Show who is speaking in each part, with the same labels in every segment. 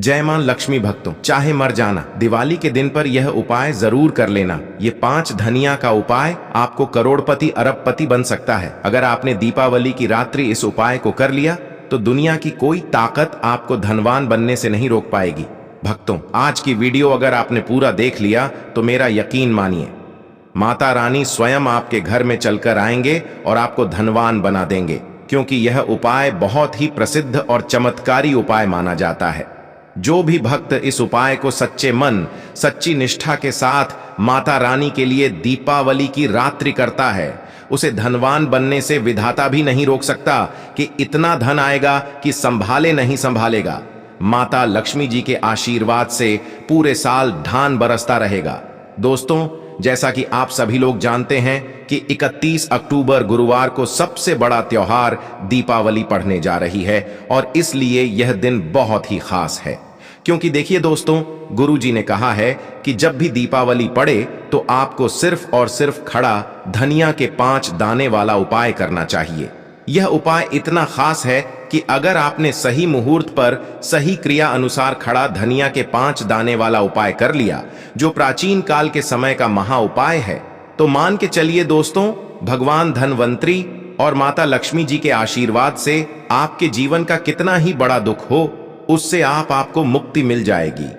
Speaker 1: जय मां लक्ष्मी भक्तों, चाहे मर जाना, दिवाली के दिन पर यह उपाय जरूर कर लेना। ये 5 धनिया का उपाय आपको करोड़पति अरबपति बन सकता है। अगर आपने दीपावली की रात्रि इस उपाय को कर लिया तो दुनिया की कोई ताकत आपको धनवान बनने से नहीं रोक पाएगी। भक्तों, आज की वीडियो अगर आपने पूरा देख लिया तो मेरा यकीन मानिए, माता रानी स्वयं आपके घर में चलकर आएंगे और आपको धनवान बना देंगे, क्योंकि यह उपाय बहुत ही प्रसिद्ध और चमत्कारी उपाय माना जाता है। जो भी भक्त इस उपाय को सच्चे मन, सच्ची निष्ठा के साथ माता रानी के लिए दीपावली की रात्रि करता है, उसे धनवान बनने से विधाता भी नहीं रोक सकता कि इतना धन आएगा कि संभाले नहीं संभालेगा। माता लक्ष्मी जी के आशीर्वाद से पूरे साल धान बरसता रहेगा। दोस्तों, जैसा कि आप सभी लोग जानते हैं कि 31 अक्टूबर गुरुवार को सबसे बड़ा त्योहार दीपावली पड़ने जा रही है और इसलिए यह दिन बहुत ही खास है। क्योंकि देखिए दोस्तों, गुरु जी ने कहा है कि जब भी दीपावली पड़े तो आपको सिर्फ और सिर्फ खड़ा धनिया के 5 दाने वाला उपाय करना चाहिए। यह उपाय इतना खास है कि अगर आपने सही मुहूर्त पर सही क्रिया अनुसार खड़ा धनिया के 5 दाने वाला उपाय कर लिया, जो प्राचीन काल के समय का महा उपाय है, तो मान के चलिए दोस्तों, भगवान धनवंतरी और माता लक्ष्मी जी के आशीर्वाद से आपके जीवन का कितना ही बड़ा दुख हो, उससे आपको मुक्ति मिल जाएगी।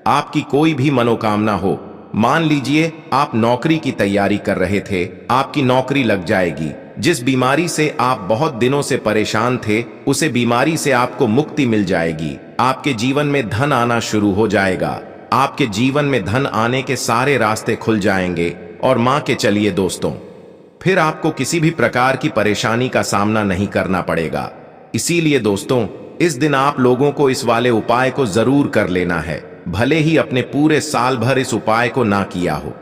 Speaker 1: आपकी कोई भी मनोकामना हो, मान लीजिए आप नौकरी की तैयारी कर रहे थे, आपकी नौकरी लग जाएगी। जिस बीमारी से आप बहुत दिनों से परेशान थे, उसे बीमारी से आपको मुक्ति मिल जाएगी। आपके जीवन में धन आना शुरू हो जाएगा। आपके जीवन में धन आने के सारे रास्ते खुल जाएंगे और मान के चलिए दोस्तों, फिर आपको किसी भी प्रकार की परेशानी का सामना नहीं करना पड़ेगा। इसीलिए दोस्तों, इस दिन आप लोगों को इस वाले उपाय को जरूर कर लेना है, भले ही अपने पूरे साल भर इस उपाय को ना किया हो।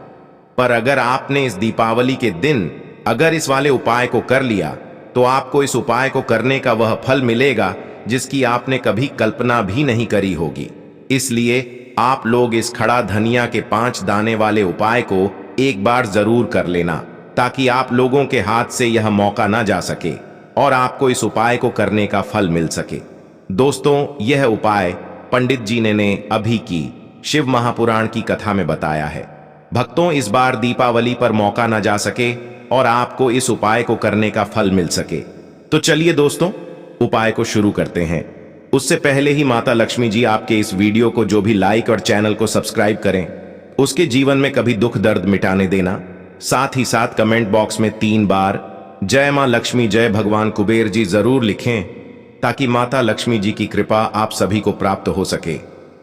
Speaker 1: पर अगर आपने इस दीपावली के दिन अगर इस वाले उपाय को कर लिया तो आपको इस उपाय को करने का वह फल मिलेगा जिसकी आपने कभी कल्पना भी नहीं करी होगी। इसलिए आप लोग इस खड़ा धनिया के 5 दाने वाले उपाय को एक बार जरूर कर लेना, ताकि आप लोगों के हाथ से यह मौका ना जा सके और आपको इस उपाय को करने का फल मिल सके। दोस्तों, यह उपाय पंडित जी ने अभी की शिव महापुराण की कथा में बताया है। भक्तों, इस बार दीपावली पर मौका ना जा सके और आपको इस उपाय को करने का फल मिल सके, तो चलिए दोस्तों, उपाय को शुरू करते हैं। उससे पहले ही माता लक्ष्मी जी आपके इस वीडियो को जो भी लाइक और चैनल को सब्सक्राइब करें, उसके जीवन में कभी दुख दर्द मिटाने देना। साथ ही साथ कमेंट बॉक्स में 3 बार जय मां लक्ष्मी, जय भगवान कुबेर जी जरूर लिखें, ताकि माता लक्ष्मी जी की कृपा आप सभी को प्राप्त हो सके।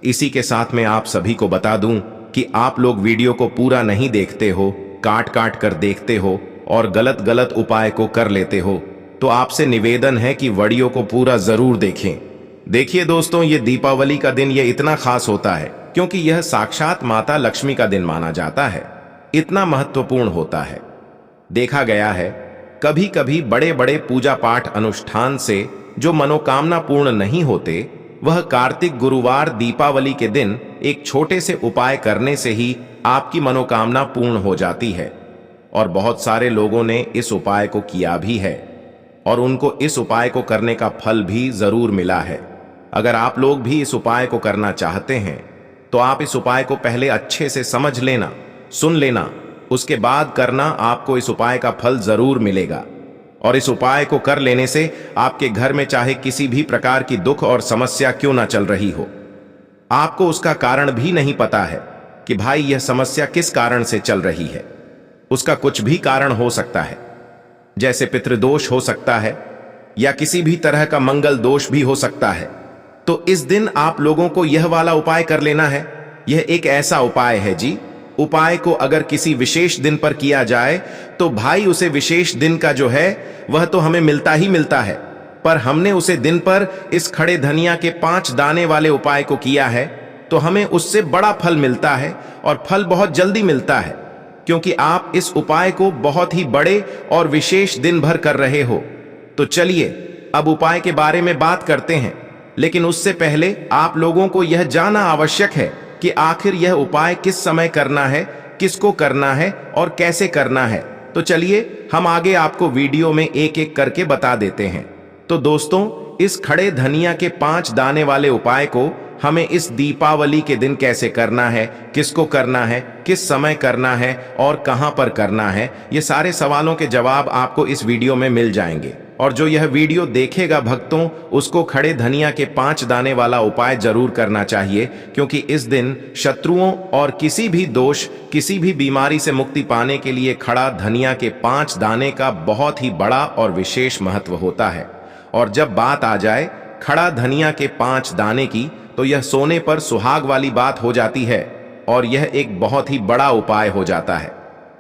Speaker 1: इसी के साथ में आप सभी को बता दूं कि आप लोग वीडियो को पूरा नहीं देखते हो, काट काट कर देखते हो और गलत गलत उपाय को कर लेते हो, तो आपसे निवेदन है कि वीडियो को पूरा जरूर देखें। देखिए दोस्तों, ये दीपावली का दिन ये इतना खास होता है क्योंकि यह साक्षात माता लक्ष्मी का दिन माना जाता है। इतना महत्वपूर्ण होता है। देखा गया है कभी कभी बड़े बड़े पूजा पाठ अनुष्ठान से जो मनोकामना पूर्ण नहीं होते, वह कार्तिक गुरुवार दीपावली के दिन एक छोटे से उपाय करने से ही आपकी मनोकामना पूर्ण हो जाती है। और बहुत सारे लोगों ने इस उपाय को किया भी है और उनको इस उपाय को करने का फल भी जरूर मिला है। अगर आप लोग भी इस उपाय को करना चाहते हैं तो आप इस उपाय को पहले अच्छे से समझ लेना, सुन लेना, उसके बाद करना, आपको इस उपाय का फल जरूर मिलेगा। और इस उपाय को कर लेने से आपके घर में चाहे किसी भी प्रकार की दुख और समस्या क्यों ना चल रही हो, आपको उसका कारण भी नहीं पता है कि भाई यह समस्या किस कारण से चल रही है। उसका कुछ भी कारण हो सकता है, जैसे पितृदोष हो सकता है या किसी भी तरह का मंगल दोष भी हो सकता है। तो इस दिन आप लोगों को यह वाला उपाय कर लेना है। यह एक ऐसा उपाय है जी, उपाय को अगर किसी विशेष दिन पर किया जाए तो भाई उसे विशेष दिन का जो है वह तो हमें मिलता ही मिलता है, पर हमने उसे दिन पर इस खड़े धनिया के 5 दाने वाले उपाय को किया है तो हमें उससे बड़ा फल मिलता है और फल बहुत जल्दी मिलता है, क्योंकि आप इस उपाय को बहुत ही बड़े और विशेष दिन भर कर रहे हो। तो चलिए अब उपाय के बारे में बात करते हैं, लेकिन उससे पहले आप लोगों को यह जानना आवश्यक है कि आखिर यह उपाय किस समय करना है, किसको करना है और कैसे करना है। तो चलिए हम आगे आपको वीडियो में एक एक करके बता देते हैं। तो दोस्तों, इस खड़े धनिया के 5 दाने वाले उपाय को हमें इस दीपावली के दिन कैसे करना है, किसको करना है, किस समय करना है और कहां पर करना है, ये सारे सवालों के जवाब आपको इस वीडियो में मिल जाएंगे। और जो यह वीडियो देखेगा भक्तों, उसको खड़े धनिया के 5 दाने वाला उपाय जरूर करना चाहिए, क्योंकि इस दिन शत्रुओं और किसी भी दोष, किसी भी बीमारी से मुक्ति पाने के लिए खड़ा धनिया के 5 दाने का बहुत ही बड़ा और विशेष महत्व होता है। और जब बात आ जाए खड़ा धनिया के 5 दाने की, तो यह सोने पर सुहाग वाली बात हो जाती है और यह एक बहुत ही बड़ा उपाय हो जाता है।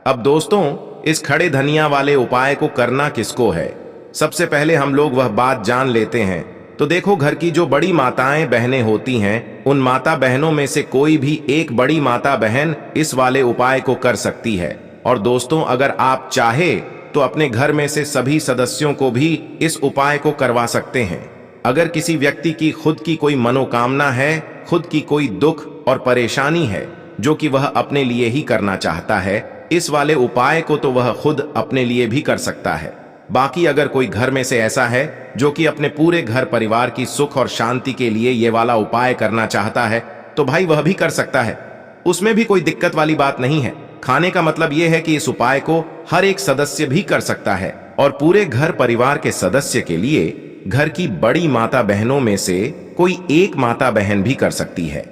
Speaker 1: अब दोस्तों, इस खड़े धनिया वाले उपाय को करना किसको है, सबसे पहले हम लोग वह बात जान लेते हैं। तो देखो, घर की जो बड़ी माताएं बहनें होती हैं, उन माता बहनों में से कोई भी एक बड़ी माता बहन इस वाले उपाय को कर सकती है। और दोस्तों, अगर आप चाहे तो अपने घर में से सभी सदस्यों को भी इस उपाय को करवा सकते हैं। अगर किसी व्यक्ति की खुद की कोई मनोकामना है, खुद की कोई दुख और परेशानी है जो कि वह अपने लिए ही करना चाहता है, इस वाले उपाय को तो वह खुद अपने लिए भी कर सकता है। बाकी अगर कोई घर में से ऐसा है जो कि अपने पूरे घर परिवार की सुख और शांति के लिए ये वाला उपाय करना चाहता है, तो भाई वह भी कर सकता है, उसमें भी कोई दिक्कत वाली बात नहीं है। खाने का मतलब यह है कि इस उपाय को हर एक सदस्य भी कर सकता है और पूरे घर परिवार के सदस्य के लिए घर की बड़ी माता बहनों में से कोई एक माता बहन भी कर सकती है।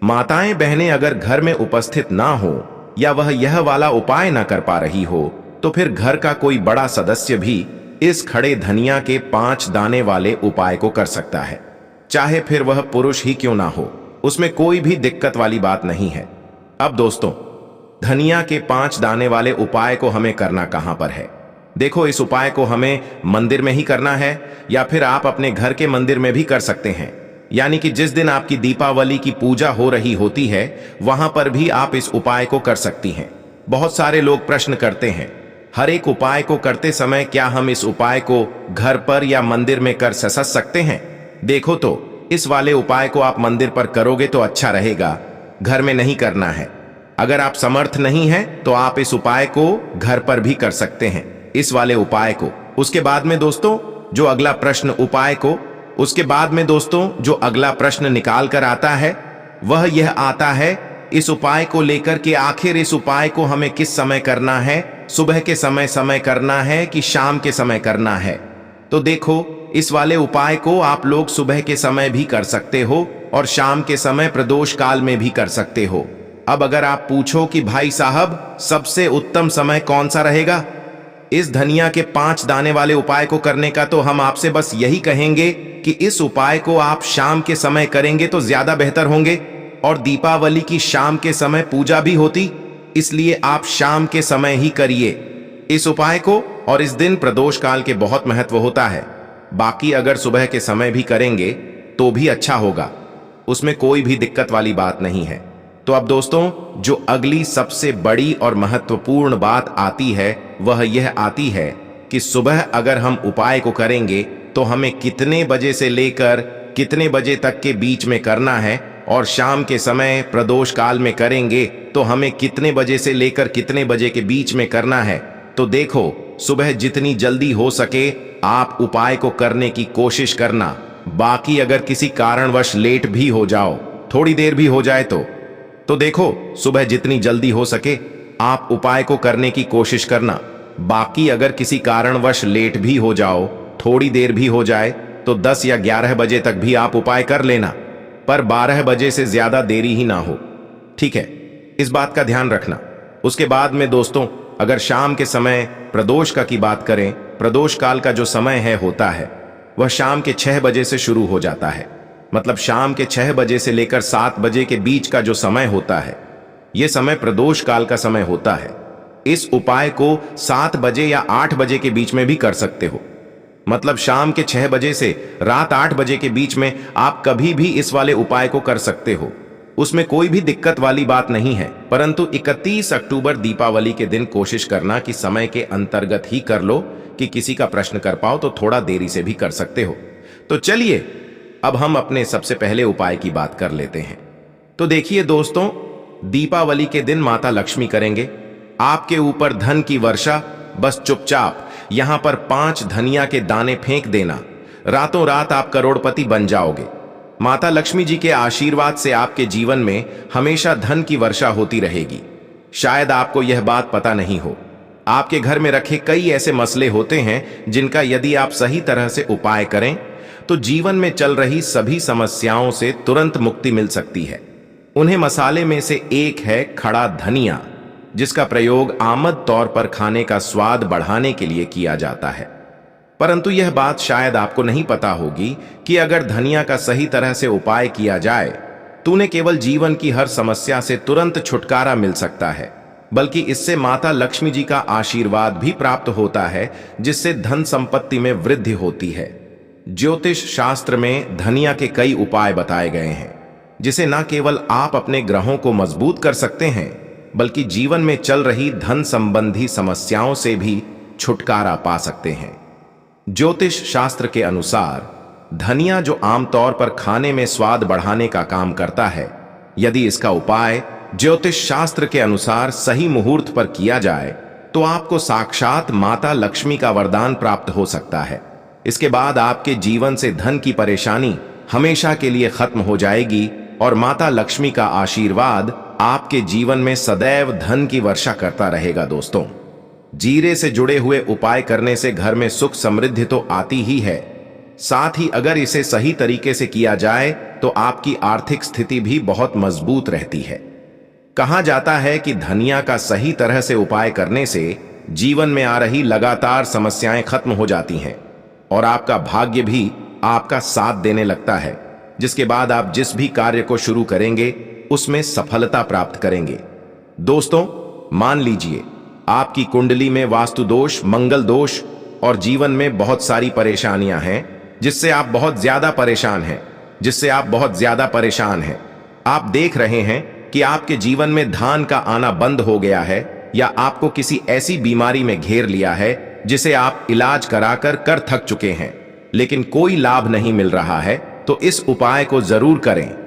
Speaker 1: माताएं बहनें अगर घर में उपस्थित ना हो या वह यह वाला उपाय ना कर पा रही हो, तो फिर घर का कोई बड़ा सदस्य भी इस खड़े धनिया के 5 दाने वाले उपाय को कर सकता है, चाहे फिर वह पुरुष ही क्यों ना हो, उसमें कोई भी दिक्कत वाली बात नहीं है। अब दोस्तों, धनिया के 5 दाने वाले उपाय को हमें करना कहां पर है? देखो, इस उपाय को हमें मंदिर में ही करना है या फिर आप अपने घर के मंदिर में भी कर सकते हैं। यानी कि जिस दिन आपकी दीपावली की पूजा हो रही होती है, वहां पर भी आप इस उपाय को कर सकती हैं। बहुत सारे लोग प्रश्न करते हैं, हर एक उपाय को करते समय क्या हम इस उपाय को घर पर या मंदिर में कर सकते हैं? देखो, तो इस वाले उपाय को आप मंदिर पर करोगे तो अच्छा रहेगा, घर में नहीं करना है। अगर आप समर्थ नहीं हैं तो आप इस उपाय को घर पर भी कर सकते हैं, इस वाले उपाय को। उसके बाद में दोस्तों, जो अगला प्रश्न निकाल कर आता है, वह यह आता है इस उपाय को लेकर के आखिर इस उपाय को हमें किस समय करना है, सुबह के समय करना है कि शाम के समय करना है? तो देखो, इस वाले उपाय को आप लोग सुबह के समय भी कर सकते हो और शाम के समय प्रदोष काल में भी कर सकते हो। अब अगर आप पूछो कि भाई साहब, सबसे उत्तम समय कौन सा रहेगा इस धनिया के 5 दाने वाले उपाय को करने का, तो हम आपसे बस यही कहेंगे कि इस उपाय को आप शाम के समय करेंगे तो ज्यादा बेहतर होंगे। और दीपावली की शाम के समय पूजा भी होती, इसलिए आप शाम के समय ही करिए इस उपाय को। और इस दिन प्रदोष काल के बहुत महत्व होता है। बाकी अगर सुबह के समय भी करेंगे तो भी अच्छा होगा, उसमें कोई भी दिक्कत वाली बात नहीं है। तो अब दोस्तों, जो अगली सबसे बड़ी और महत्वपूर्ण बात आती है, वह यह आती है कि सुबह अगर हम उपाय को करेंगे तो हमें कितने बजे से लेकर कितने बजे तक के बीच में करना है, और शाम के समय प्रदोष काल में करेंगे तो हमें कितने बजे से लेकर कितने बजे के बीच में करना है। तो देखो, सुबह जितनी जल्दी हो सके आप उपाय को करने की कोशिश करना। बाकी अगर किसी कारणवश लेट भी हो जाओ, थोड़ी देर भी हो जाए तो देखो, सुबह जितनी जल्दी हो सके आप उपाय को करने की कोशिश करना। बाकी अगर किसी कारणवश लेट भी हो जाओ, थोड़ी देर भी हो जाए, तो 10 या 11 बजे तक भी आप उपाय कर लेना, पर 12 बजे से ज्यादा देरी ही ना हो, ठीक है? इस बात का ध्यान रखना। उसके बाद में दोस्तों, अगर शाम के समय प्रदोष का की बात करें, प्रदोष काल का जो समय है होता है वह शाम के 6 बजे से शुरू हो जाता है। मतलब शाम के 6 बजे से लेकर 7 बजे के बीच का जो समय होता है, यह समय प्रदोष काल का समय होता है। इस उपाय को 7 बजे या 8 बजे के बीच में भी कर सकते हो। मतलब शाम के 6 बजे से रात 8 बजे के बीच में आप कभी भी इस वाले उपाय को कर सकते हो, उसमें कोई भी दिक्कत वाली बात नहीं है। परंतु 31 अक्टूबर दीपावली के दिन कोशिश करना कि समय के अंतर्गत ही कर लो, कि किसी का प्रश्न कर पाओ तो थोड़ा देरी से भी कर सकते हो। तो चलिए, अब हम अपने सबसे पहले उपाय की बात कर लेते हैं। तो देखिए दोस्तों, दीपावली के दिन माता लक्ष्मी करेंगे आपके ऊपर धन की वर्षा। बस चुपचाप यहां पर 5 धनिया के दाने फेंक देना, रातों रात आप करोड़पति बन जाओगे। माता लक्ष्मी जी के आशीर्वाद से आपके जीवन में हमेशा धन की वर्षा होती रहेगी। शायद आपको यह बात पता नहीं हो, आपके घर में रखे कई ऐसे मसले होते हैं जिनका यदि आप सही तरह से उपाय करें तो जीवन में चल रही सभी समस्याओं से तुरंत मुक्ति मिल सकती है। उन्हें मसाले में से एक है खड़ा धनिया, जिसका प्रयोग आमद तौर पर खाने का स्वाद बढ़ाने के लिए किया जाता है। परंतु यह बात शायद आपको नहीं पता होगी कि अगर धनिया का सही तरह से उपाय किया जाए तो उन्हें केवल जीवन की हर समस्या से तुरंत छुटकारा मिल सकता है, बल्कि इससे माता लक्ष्मी जी का आशीर्वाद भी प्राप्त होता है, जिससे धन संपत्ति में वृद्धि होती है। ज्योतिष शास्त्र में धनिया के कई उपाय बताए गए हैं, जिसे न केवल आप अपने ग्रहों को मजबूत कर सकते हैं, बल्कि जीवन में चल रही धन संबंधी समस्याओं से भी छुटकारा पा सकते हैं। ज्योतिष शास्त्र के अनुसार धनिया, जो आमतौर पर खाने में स्वाद बढ़ाने का काम करता है, यदि इसका उपाय ज्योतिष शास्त्र के अनुसार सही मुहूर्त पर किया जाए तो आपको साक्षात माता लक्ष्मी का वरदान प्राप्त हो सकता है। इसके बाद आपके जीवन से धन की परेशानी हमेशा के लिए खत्म हो जाएगी और माता लक्ष्मी का आशीर्वाद आपके जीवन में सदैव धन की वर्षा करता रहेगा। दोस्तों, जीरे से जुड़े हुए उपाय करने से घर में सुख समृद्धि तो आती ही है, साथ ही अगर इसे सही तरीके से किया जाए तो आपकी आर्थिक स्थिति भी बहुत मजबूत रहती है। कहा जाता है कि धनिया का सही तरह से उपाय करने से जीवन में आ रही लगातार समस्याएं खत्म हो जाती हैं और आपका भाग्य भी आपका साथ देने लगता है, जिसके बाद आप जिस भी कार्य को शुरू करेंगे उसमें सफलता प्राप्त करेंगे। दोस्तों, मान लीजिए आपकी कुंडली में वास्तु दोष, मंगल दोष और जीवन में बहुत सारी परेशानियां हैं, जिससे आप बहुत ज्यादा परेशान हैं। आप देख रहे हैं कि आपके जीवन में धन का आना बंद हो गया है, या आपको किसी ऐसी बीमारी में घेर लिया है जिसे आप इलाज कराकर कर थक चुके हैं, लेकिन कोई लाभ नहीं मिल रहा है, तो इस उपाय को जरूर करें।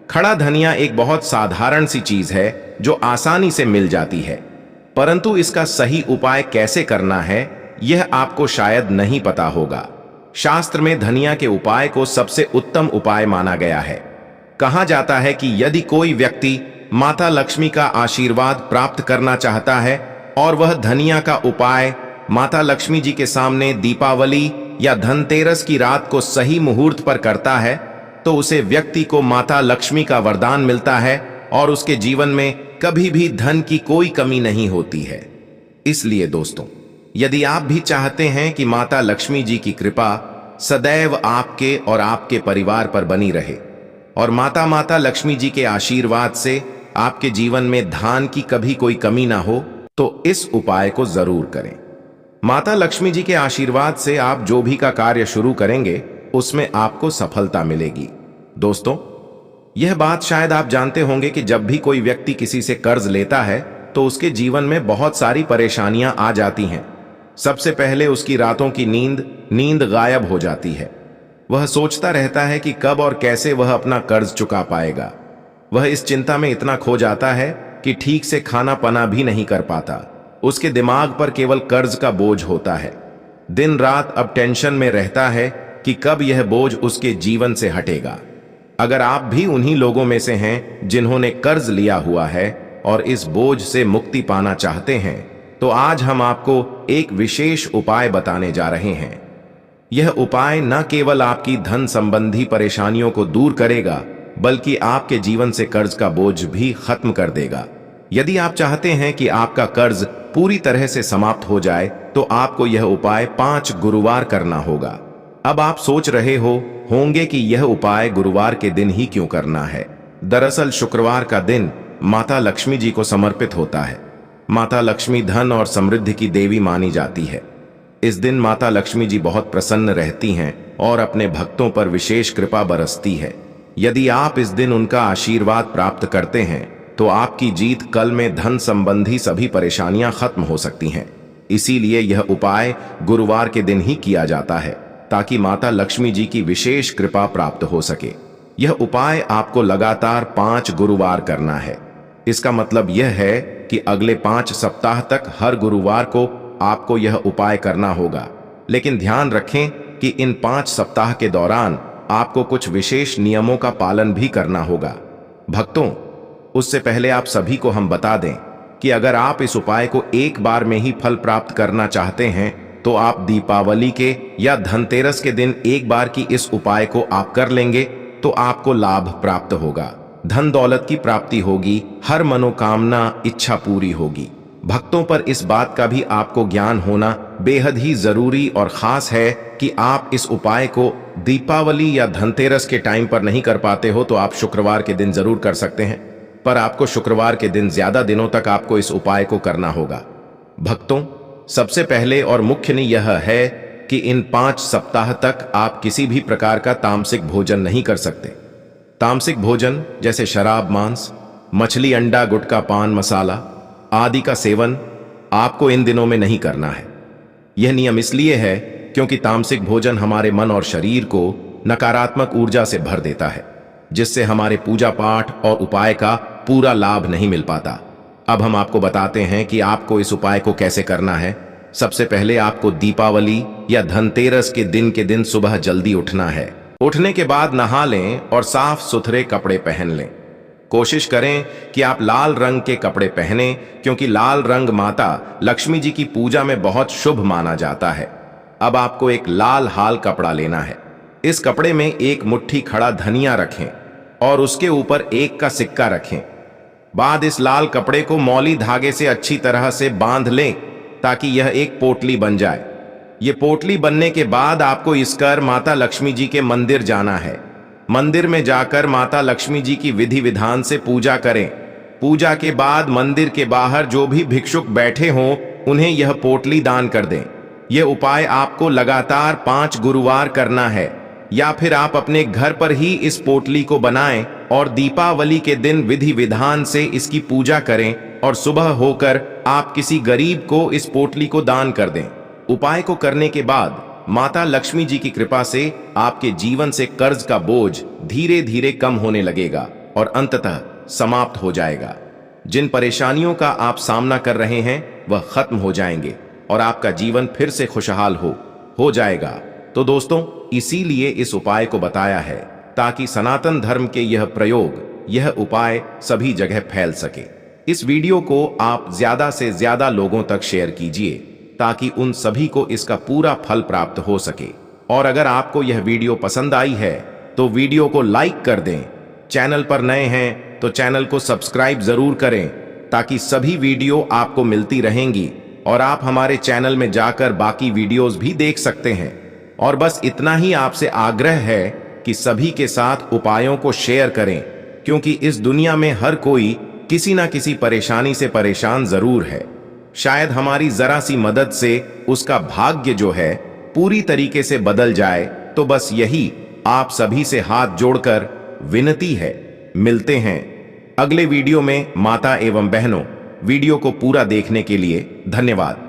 Speaker 1: खड़ा धनिया एक बहुत साधारण सी चीज है जो आसानी से मिल जाती है, परंतु इसका सही उपाय कैसे करना है यह आपको शायद नहीं पता होगा। शास्त्र में धनिया के उपाय को सबसे उत्तम उपाय माना गया है। कहा जाता है कि यदि कोई व्यक्ति माता लक्ष्मी का आशीर्वाद प्राप्त करना चाहता है और वह धनिया का उपाय माता लक्ष्मी जी के सामने दीपावली या धनतेरस की रात को सही मुहूर्त पर करता है, तो उसे व्यक्ति को माता लक्ष्मी का वरदान मिलता है और उसके जीवन में कभी भी धन की कोई कमी नहीं होती है। इसलिए दोस्तों, यदि आप भी चाहते हैं कि माता लक्ष्मी जी की कृपा सदैव आपके और आपके परिवार पर बनी रहे और माता लक्ष्मी जी के आशीर्वाद से आपके जीवन में धन की कभी कोई कमी ना हो, तो इस उपाय को जरूर करें। माता लक्ष्मी जी के आशीर्वाद से आप जो भी का कार्य शुरू करेंगे उसमें आपको सफलता मिलेगी। दोस्तों, यह बात शायद आप जानते होंगे कि जब भी कोई व्यक्ति किसी से कर्ज लेता है तो उसके जीवन में बहुत सारी परेशानियां आ जाती हैं। सबसे पहले उसकी रातों की नींद गायब हो जाती है। वह सोचता रहता है कि कब और कैसे वह अपना कर्ज चुका पाएगा। वह इस चिंता में इतना खो जाता है कि ठीक से खाना पना भी नहीं कर पाता। उसके दिमाग पर केवल कर्ज का बोझ होता है। दिन रात अब टेंशन में रहता है कि कब यह बोझ उसके जीवन से हटेगा। अगर आप भी उन्हीं लोगों में से हैं जिन्होंने कर्ज लिया हुआ है और इस बोझ से मुक्ति पाना चाहते हैं, तो आज हम आपको एक विशेष उपाय बताने जा रहे हैं। यह उपाय न केवल आपकी धन संबंधी परेशानियों को दूर करेगा, बल्कि आपके जीवन से कर्ज का बोझ भी खत्म कर देगा। यदि आप चाहते हैं कि आपका कर्ज पूरी तरह से समाप्त हो जाए, तो आपको यह उपाय 5 गुरुवार करना होगा। अब आप सोच रहे होंगे कि यह उपाय गुरुवार के दिन ही क्यों करना है। दरअसल शुक्रवार का दिन माता लक्ष्मी जी को समर्पित होता है। माता लक्ष्मी धन और समृद्धि की देवी मानी जाती है। इस दिन माता लक्ष्मी जी बहुत प्रसन्न रहती हैं और अपने भक्तों पर विशेष कृपा बरसती है। यदि आप इस दिन उनका आशीर्वाद प्राप्त करते हैं तो आपकी जीत कल में धन संबंधी सभी परेशानियां खत्म हो सकती हैं। इसीलिए यह उपाय गुरुवार के दिन ही किया जाता है, ताकि माता लक्ष्मी जी की विशेष कृपा प्राप्त हो सके। यह उपाय आपको लगातार 5 गुरुवार करना है। इसका मतलब यह है कि अगले 5 सप्ताह तक हर गुरुवार को आपको यह उपाय करना होगा। लेकिन ध्यान रखें कि इन 5 सप्ताह के दौरान आपको कुछ विशेष नियमों का पालन भी करना होगा। भक्तों, उससे पहले आप सभी को हम बता दें कि अगर आप इस उपाय को एक बार में ही फल प्राप्त करना चाहते हैं तो आप दीपावली के या धनतेरस के दिन एक बार की इस उपाय को आप कर लेंगे तो आपको लाभ प्राप्त होगा, धन दौलत की प्राप्ति होगी, हर मनोकामना इच्छा पूरी होगी। भक्तों, पर इस बात का भी आपको ज्ञान होना बेहद ही जरूरी और खास है कि आप इस उपाय को दीपावली या धनतेरस के टाइम पर नहीं कर पाते हो तो आप शुक्रवार के दिन जरूर कर सकते हैं, पर आपको शुक्रवार के दिन ज्यादा दिनों तक आपको इस उपाय को करना होगा। भक्तों, सबसे पहले और मुख्य यह है कि इन 5 सप्ताह तक आप किसी भी प्रकार का तामसिक भोजन नहीं कर सकते। तामसिक भोजन जैसे शराब, मांस, मछली, अंडा, गुटखा, पान मसाला आदि का सेवन आपको इन दिनों में नहीं करना है। यह नियम इसलिए है क्योंकि तामसिक भोजन हमारे मन और शरीर को नकारात्मक ऊर्जा से भर देता है, जिससे हमारे पूजा पाठ और उपाय का पूरा लाभ नहीं मिल पाता। अब हम आपको बताते हैं कि आपको इस उपाय को कैसे करना है। सबसे पहले आपको दीपावली या धनतेरस के दिन सुबह जल्दी उठना है। उठने के बाद नहा लें और साफ सुथरे कपड़े पहन लें। कोशिश करें कि आप लाल रंग के कपड़े पहनें क्योंकि लाल रंग माता लक्ष्मी जी की पूजा में बहुत शुभ माना जाता है। अब आपको एक लाल हाल कपड़ा लेना है। इस कपड़े में एक मुट्ठी खड़ा धनिया रखें और उसके ऊपर 1 का सिक्का रखें। बाद इस लाल कपड़े को मौली धागे से अच्छी तरह से बांध लें ताकि यह एक पोटली बन जाए। ये पोटली बनने के बाद आपको इसकर माता लक्ष्मी जी के मंदिर जाना है। मंदिर में जाकर माता लक्ष्मी जी की विधि विधान से पूजा करें। पूजा के बाद मंदिर के बाहर जो भी भिक्षुक बैठे हों उन्हें यह पोटली दान कर दें। यह उपाय आपको लगातार 5 गुरुवार करना है, या फिर आप अपने घर पर ही इस पोटली को बनाएं और दीपावली के दिन विधि विधान से इसकी पूजा करें और सुबह होकर आप किसी गरीब को इस पोटली को दान कर दें। उपाय को करने के बाद माता लक्ष्मी जी की कृपा से आपके जीवन से कर्ज का बोझ धीरे धीरे कम होने लगेगा और अंततः समाप्त हो जाएगा। जिन परेशानियों का आप सामना कर रहे हैं वह खत्म हो जाएंगे और आपका जीवन फिर से खुशहाल हो जाएगा। तो दोस्तों, इसीलिए इस उपाय को बताया है ताकि सनातन धर्म के यह प्रयोग, यह उपाय सभी जगह फैल सके। इस वीडियो को आप ज्यादा से ज्यादा लोगों तक शेयर कीजिए ताकि उन सभी को इसका पूरा फल प्राप्त हो सके। और अगर आपको यह वीडियो पसंद आई है तो वीडियो को लाइक कर दें। चैनल पर नए हैं तो चैनल को सब्सक्राइब जरूर करें ताकि सभी वीडियो आपको मिलती रहेंगी और आप हमारे चैनल में जाकर बाकी वीडियोस भी देख सकते हैं। और बस इतना ही आपसे आग्रह है कि सभी के साथ उपायों को शेयर करें क्योंकि इस दुनिया में हर कोई किसी ना किसी परेशानी से परेशान जरूर है। शायद हमारी जरा सी मदद से उसका भाग्य जो है पूरी तरीके से बदल जाए। तो बस यही आप सभी से हाथ जोड़कर विनती है। मिलते हैं अगले वीडियो में। माता एवं बहनों, वीडियो को पूरा देखने के लिए धन्यवाद।